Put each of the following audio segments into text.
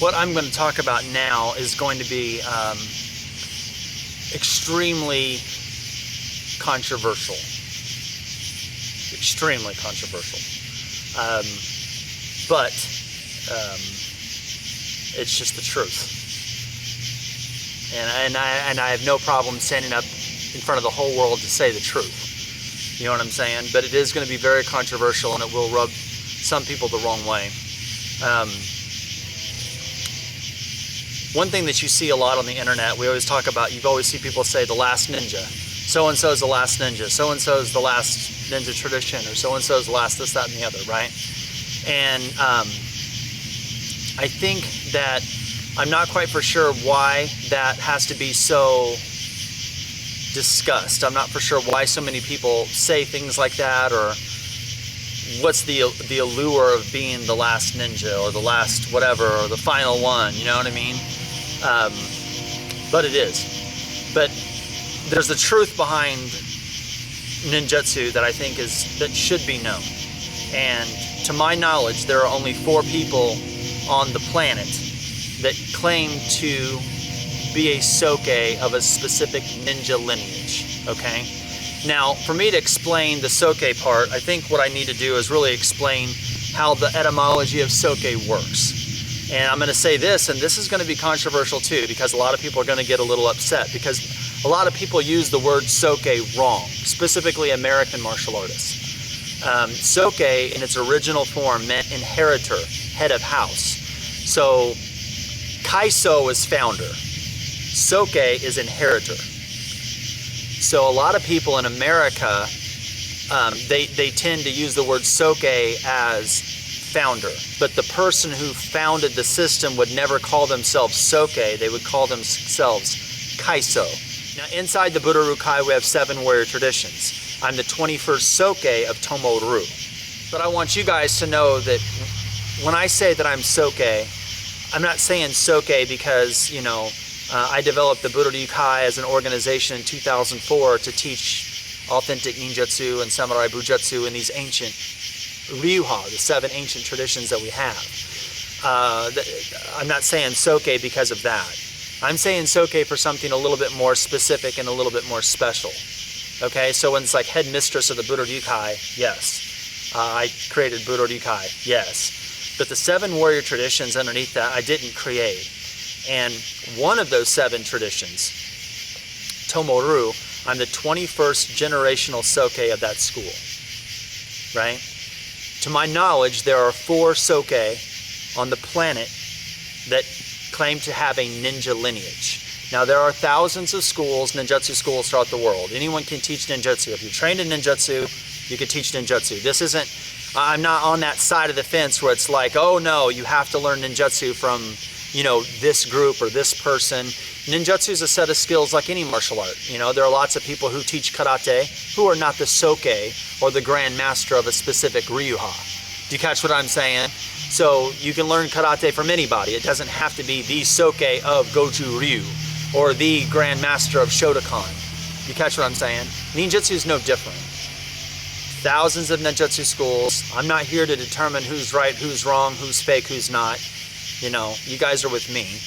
what I'm going to talk about now is going to be extremely controversial. Extremely controversial. But it's just the truth. And I have no problem standing up in front of the whole world to say the truth. You know what I'm saying? But it is going to be very controversial, and it will rub some people the wrong way. One thing that you see a lot on the internet, we always talk about, you always see people say the last ninja. So-and-so is the last ninja. So-and-so is the last ninja tradition, or so-and-so is the last this, that, and the other, right? And I think that I'm not quite for sure why that has to be so discussed. I'm not for sure why so many people say things like that, or what's the allure of being the last ninja, or the last whatever, or the final one, you know what I mean? But it is. But there's the truth behind ninjutsu that I think that should be known. And to my knowledge, there are only 4 people on the planet that claim to be a Sōke of a specific ninja lineage, okay? Now, for me to explain the Sōke part, I think what I need to do is really explain how the etymology of Sōke works. And I'm going to say this, and this is going to be controversial too, because a lot of people are going to get a little upset, because a lot of people use the word Sōke wrong, specifically American martial artists. Sōke, in its original form, meant inheritor, head of house. So, Kaiso is founder. Sōke is inheritor. So a lot of people in America, they tend to use the word Sōke as founder. But the person who founded the system would never call themselves Sōke. They would call themselves Kaiso. Now inside the Budorukai we have 7 warrior traditions. I'm the 21st Sōke of Tomoru. But I want you guys to know that when I say that I'm Sōke, I'm not saying Sōke because, you know, I developed the Budorukai as an organization in 2004 to teach authentic ninjutsu and samurai bujutsu in these ancient ryuha, the 7 ancient traditions that we have. I'm not saying Sōke because of that. I'm saying Sōke for something a little bit more specific and a little bit more special. Okay, so when it's like headmistress of the Budorukai, yes. I created Budorukai, yes. But the 7 warrior traditions underneath that I didn't create. And one of those 7 traditions, Tomoru, I'm the 21st generational Sōke of that school, right? To my knowledge, there are 4 Sōke on the planet that claim to have a ninja lineage. Now, there are thousands of schools, ninjutsu schools throughout the world. Anyone can teach ninjutsu. If you're trained in ninjutsu, you can teach ninjutsu. This isn't, I'm not on that side of the fence where it's like, oh no, you have to learn ninjutsu from, you know, this group or this person. Ninjutsu is a set of skills like any martial art. You know, there are lots of people who teach karate who are not the Soke or the Grandmaster of a specific ryuha. Do you catch what I'm saying? So you can learn karate from anybody. It doesn't have to be the Soke of Goju Ryu or the Grandmaster of Shotokan. You catch what I'm saying? Ninjutsu is no different. Thousands of ninjutsu schools. I'm not here to determine who's right, who's wrong, who's fake, who's not. You know, you guys are with me.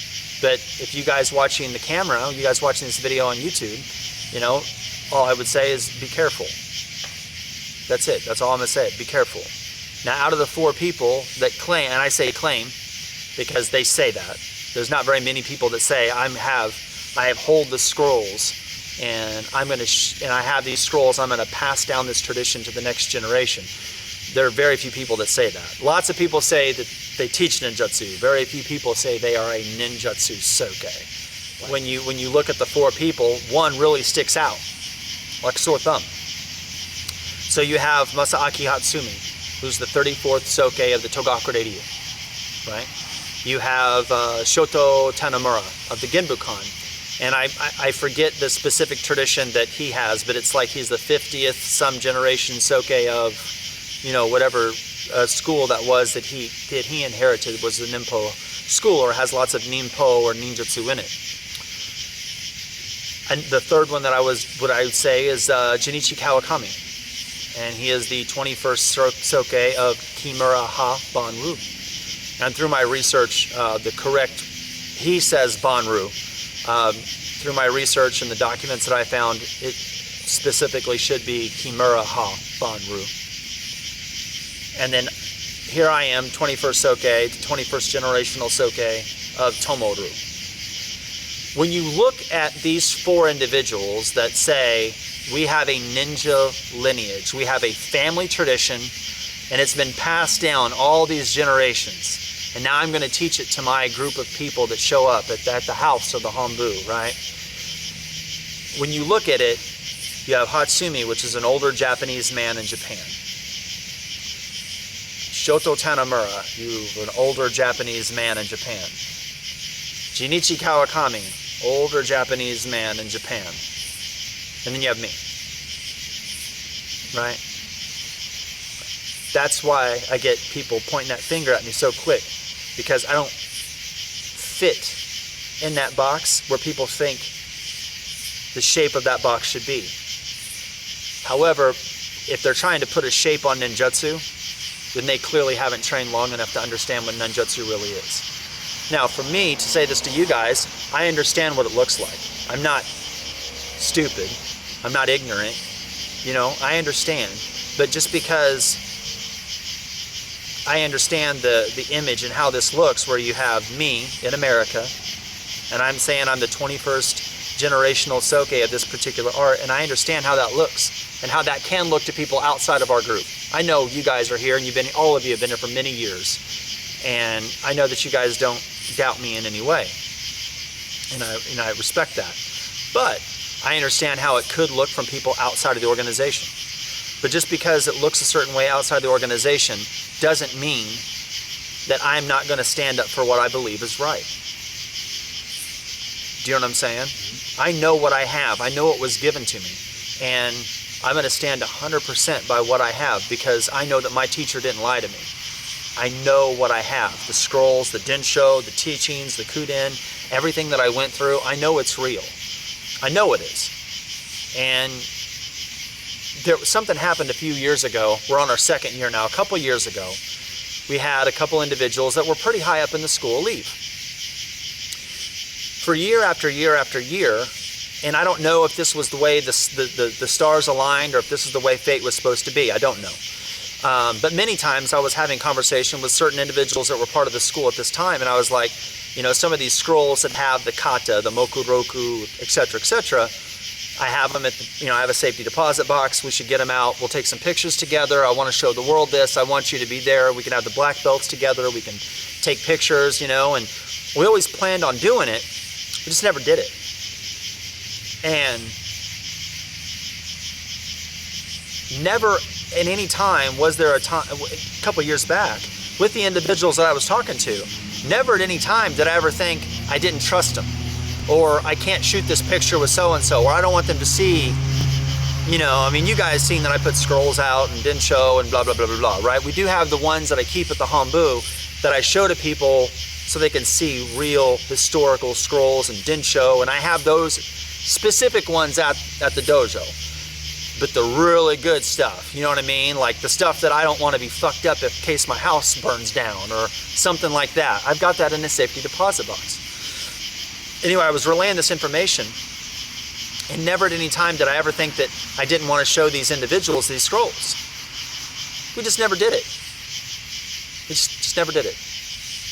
But if you guys watching the camera, you guys watching this video on YouTube, you know, all I would say is be careful. That's it. That's all I'm going to say. Be careful. Now, out of the 4 people that claim, and I say claim because they say that, there's not very many people that say I have hold the scrolls, and I'm going to, and I have these scrolls. I'm going to pass down this tradition to the next generation. There are very few people that say that. Lots of people say that they teach ninjutsu. Very few people say they are a ninjutsu Sōke. When you look at the 4 people, one really sticks out, like a sore thumb. So you have Masaaki Hatsumi, who's the 34th Sōke of the Togakure Ryu, right? You have Shoto Tanemura of the Genbukan. And I forget the specific tradition that he has, but it's like he's the 50th some generation Sōke of, you know, whatever school that was that he inherited was the Ninpo school, or has lots of Ninpo or ninjutsu in it. And the third one that I would say is Junichi Kawakami, and he is the 21st Sōke of Kimura Ha Banru. And through my research, the correct, he says Banru. Through my research and the documents that I found, it specifically should be Kimura Ha Banru. And then here I am, 21st Soke, the 21st generational Soke of Tomoru. When you look at these four individuals that say, we have a ninja lineage, we have a family tradition, and it's been passed down all these generations, and now I'm going to teach it to my group of people that show up at the house of the Hombu, right? When you look at it, you have Hatsumi, which is an older Japanese man in Japan. Shoto Tanamura, an older Japanese man in Japan. Jinichi Kawakami, older Japanese man in Japan. And then you have me, right? That's why I get people pointing that finger at me so quick, because I don't fit in that box where people think the shape of that box should be. However, if they're trying to put a shape on ninjutsu, then they clearly haven't trained long enough to understand what ninjutsu really is. Now, for me to say this to you guys, I understand what it looks like. I'm not stupid. I'm not ignorant. You know, I understand. But just because I understand the image and how this looks, where you have me in America, and I'm saying I'm the 21st generational Soke of this particular art, and I understand how that looks and how that can look to people outside of our group. I know you guys are here, and all of you have been here for many years, and I know that you guys don't doubt me in any way, and I respect that. But I understand how it could look from people outside of the organization. But just because it looks a certain way outside the organization doesn't mean that I'm not going to stand up for what I believe is right. Do you know what I'm saying? I know what I have. I know what was given to me. And I'm going to stand 100% by what I have, because I know that my teacher didn't lie to me. I know what I have. The scrolls, the densho, the teachings, the kuden, everything that I went through, I know it's real. I know it is. And something happened a few years ago. We're on our second year now. A couple years ago, we had a couple individuals that were pretty high up in the school leave. For year after year after year, and I don't know if this was the way the stars aligned, or if this is the way fate was supposed to be. I don't know. But many times I was having conversation with certain individuals that were part of the school at this time, and I was like, you know, some of these scrolls that have the kata, the mokuroku, etc., etc., I have them at the, I have a safety deposit box. We should get them out. We'll take some pictures together. I want to show the world this. I want you to be there. We can have the black belts together. We can take pictures, and we always planned on doing it. We just never did it. And never at any time was there a couple years back with the individuals that I was talking to, never at any time did I ever think I didn't trust them, or I can't shoot this picture with so-and-so, or I don't want them to see, you guys seen that I put scrolls out and didn't show and blah, blah, blah, blah, blah, right? We do have the ones that I keep at the Hombu that I show to people so they can see real historical scrolls and densho, and I have those specific ones at the dojo. But the really good stuff, you know what I mean? Like the stuff that I don't want to be fucked up in case my house burns down or something like that. I've got that in a safety deposit box. Anyway, I was relaying this information, and never at any time did I ever think that I didn't want to show these individuals these scrolls. We just never did it. We just never did it.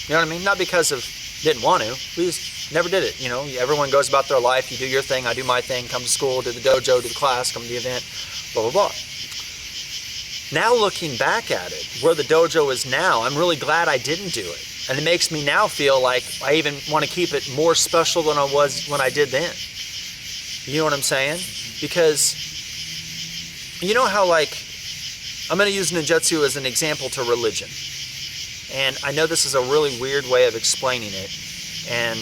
You know what I mean? Not because of didn't want to. We just never did it. Everyone goes about their life. You do your thing, I do my thing, come to school, do the dojo, do the class, come to the event, blah, blah, blah. Now looking back at it, where the dojo is now, I'm really glad I didn't do it. And it makes me now feel like I even want to keep it more special than I was when I did then. You know what I'm saying? Because, you know how, I'm going to use ninjutsu as an example to religion. And I know this is a really weird way of explaining it. And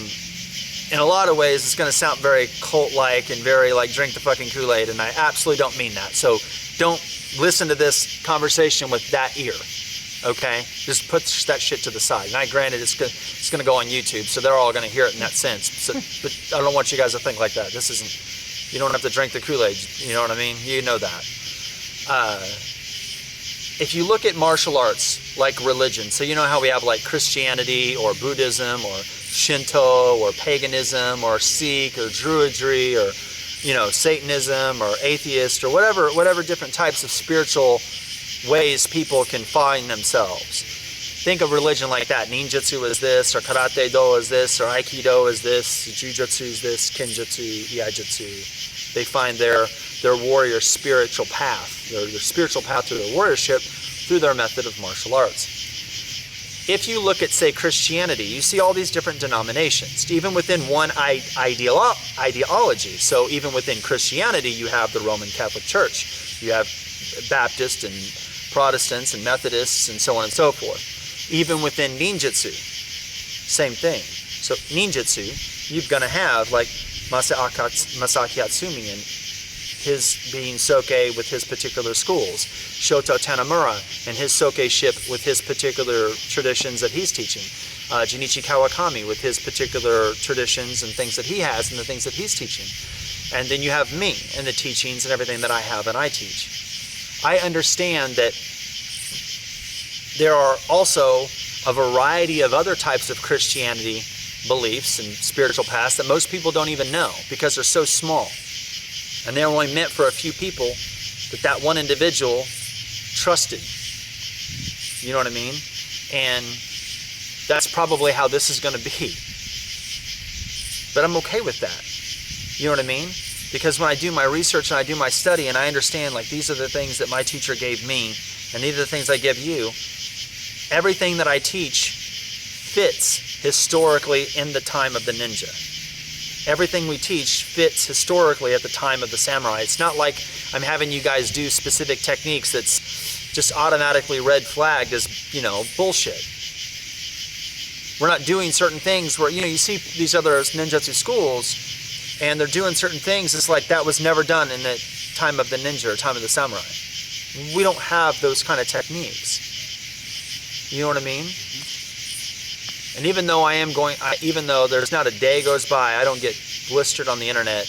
in a lot of ways, it's going to sound very cult-like and very drink the fucking Kool-Aid. And I absolutely don't mean that. So don't listen to this conversation with that ear. Okay? Just put that shit to the side. Now, granted, it's going to go on YouTube, so they're all going to hear it in that sense. So, but I don't want you guys to think like that. This isn't, you don't have to drink the Kool-Aid. You know what I mean? You know that. if you look at martial arts like religion, so you know how we have like Christianity or Buddhism or Shinto or paganism or Sikh or Druidry or, you know, Satanism or atheist or whatever different types of spiritual ways people can find themselves. Think of religion like that. Ninjutsu is this, or Karate Do is this, or Aikido is this, Jujutsu is this, Kenjutsu, Iaijutsu. They find their warrior spiritual path, their spiritual path to their warriorship through their method of martial arts. If you look at, say, Christianity, you see all these different denominations, even within one ideology. So even within Christianity, you have the Roman Catholic Church. You have Baptists and Protestants and Methodists and so on and so forth. Even within Ninjutsu, same thing. So Ninjutsu, you're going to have like Masaki Atsumi and his being Soke with his particular schools, Shoto Tanamura and his Soke-ship with his particular traditions that he's teaching, Junichi Kawakami with his particular traditions and things that he has and the things that he's teaching. And then you have me and the teachings and everything that I have and I teach. I understand that there are also a variety of other types of Christianity beliefs and spiritual paths that most people don't even know because they're so small. And they're only meant for a few people that one individual trusted. You know what I mean? And that's probably how this is going to be. But I'm okay with that. You know what I mean? Because when I do my research and I do my study and I understand like these are the things that my teacher gave me and these are the things I give you, everything that I teach fits historically in the time of the ninja. Everything we teach fits historically at the time of the samurai. It's not like I'm having you guys do specific techniques that's just automatically red flagged as, you know, bullshit. We're not doing certain things where, you know, you see these other ninjutsu schools and they're doing certain things. It's like that was never done in the time of the ninja or time of the samurai. We don't have those kind of techniques. You know what I mean? And even though even though there's not a day goes by I don't get blistered on the internet,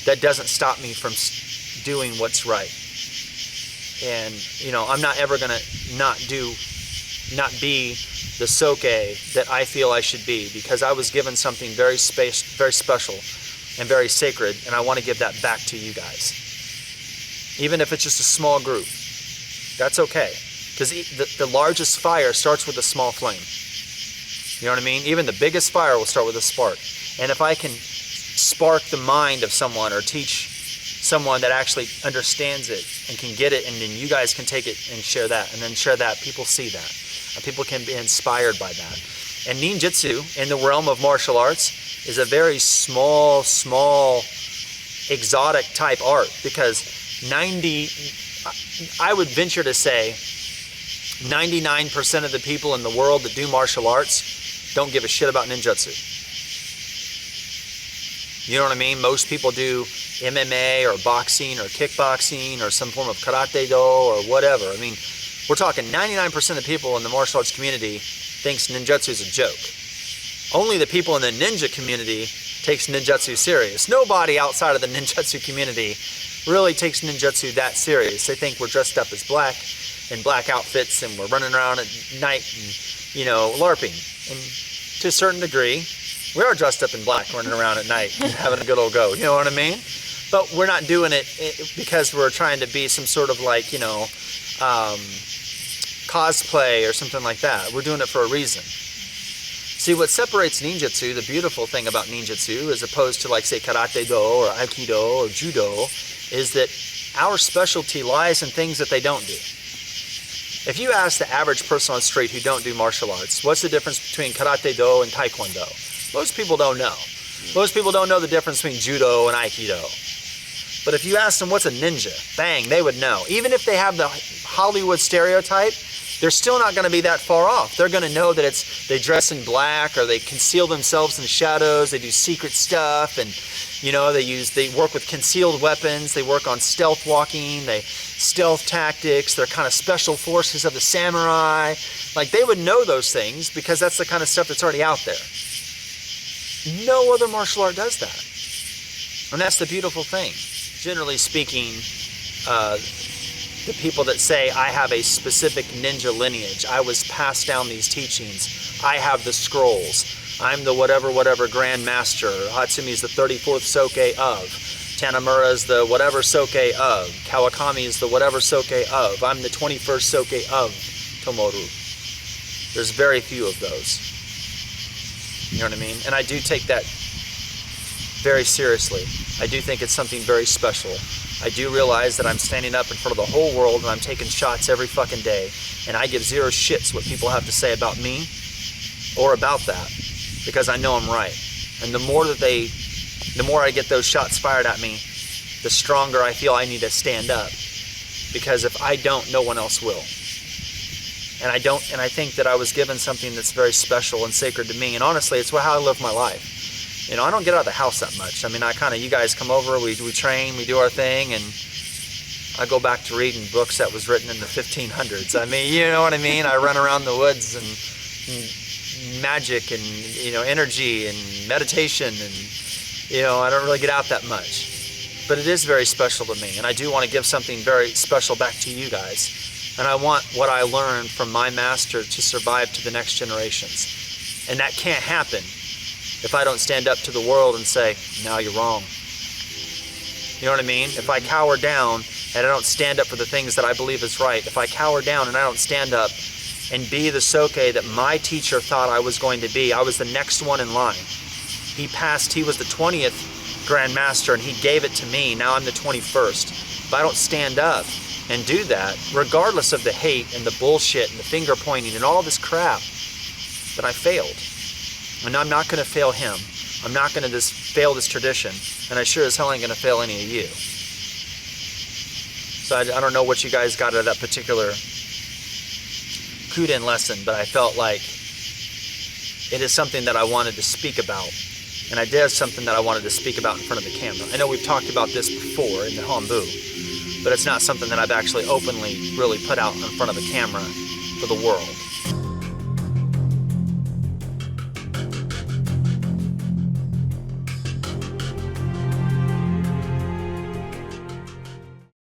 that doesn't stop me from doing what's right. And, you know, I'm not ever going to not be the Soke that I feel I should be because I was given something very special and very sacred, and I want to give that back to you guys. Even if it's just a small group, that's okay. Because the largest fire starts with a small flame. You know what I mean? Even the biggest fire will start with a spark. And if I can spark the mind of someone or teach someone that actually understands it and can get it, and then you guys can take it and share that, and then share that, people see that. And people can be inspired by that. And ninjutsu, in the realm of martial arts, is a very small, exotic type art. Because I would venture to say, 99% of the people in the world that do martial arts don't give a shit about ninjutsu. You know what I mean? Most people do MMA or boxing or kickboxing or some form of karate do or whatever. I mean, we're talking 99% of people in the martial arts community thinks ninjutsu is a joke. Only the people in the ninja community takes ninjutsu serious. Nobody outside of the ninjutsu community really takes ninjutsu that serious. They think we're dressed up as black in black outfits and we're running around at night and, you know, LARPing. And to a certain degree, we are dressed up in black running around at night and having a good old go. You know what I mean? But we're not doing it because we're trying to be some sort of like, you know, cosplay or something like that. We're doing it for a reason. See, what separates ninjutsu, the beautiful thing about ninjutsu, as opposed to like, say, karate do or aikido or judo, is that our specialty lies in things that they don't do. If you ask the average person on the street who don't do martial arts, what's the difference between karate do and taekwondo? Most people don't know. Most people don't know the difference between judo and aikido. But if you ask them what's a ninja, bang, they would know. Even if they have the Hollywood stereotype, they're still not going to be that far off. They're going to know that they dress in black, or they conceal themselves in the shadows, they do secret stuff, and you know, they work with concealed weapons, they work on stealth walking, stealth tactics, they're kind of special forces of the samurai. Like, they would know those things because that's the kind of stuff that's already out there. No other martial art does that. And that's the beautiful thing. Generally speaking, The people that say, I have a specific ninja lineage, I was passed down these teachings, I have the scrolls, I'm the whatever Grandmaster, Hatsumi is the 34th Sōke of, Tanamura is the whatever Sōke of, Kawakami is the whatever Sōke of, I'm the 21st Sōke of Tomoru. There's very few of those. You know what I mean? And I do take that very seriously. I do think it's something very special. I do realize that I'm standing up in front of the whole world and I'm taking shots every fucking day, and I give zero shits what people have to say about me or about that, because I know I'm right. And the more I get those shots fired at me, the stronger I feel I need to stand up, because if I don't, no one else will. And I think that I was given something that's very special and sacred to me, and honestly, it's how I live my life. You know, I don't get out of the house that much. I mean, you guys come over, we train, we do our thing, and I go back to reading books that was written in the 1500s. I mean, you know what I mean? I run around the woods and magic and, you know, energy and meditation, and, you know, I don't really get out that much. But it is very special to me, and I do want to give something very special back to you guys. And I want what I learned from my master to survive to the next generations. And that can't happen if I don't stand up to the world and say, no, you're wrong. You know what I mean? If I cower down and I don't stand up for the things that I believe is right, if I cower down and I don't stand up and be the Sōke that my teacher thought I was going to be, I was the next one in line. He was the 20th Grandmaster and he gave it to me, now I'm the 21st. If I don't stand up and do that, regardless of the hate and the bullshit and the finger pointing and all this crap, then I failed. And I'm not going to fail him. I'm not going to fail this tradition. And I sure as hell ain't going to fail any of you. So I don't know what you guys got out of that particular Kuden lesson, but I felt like it is something that I wanted to speak about. And I did have something that I wanted to speak about in front of the camera. I know we've talked about this before in the Hombu, but it's not something that I've actually openly really put out in front of the camera for the world.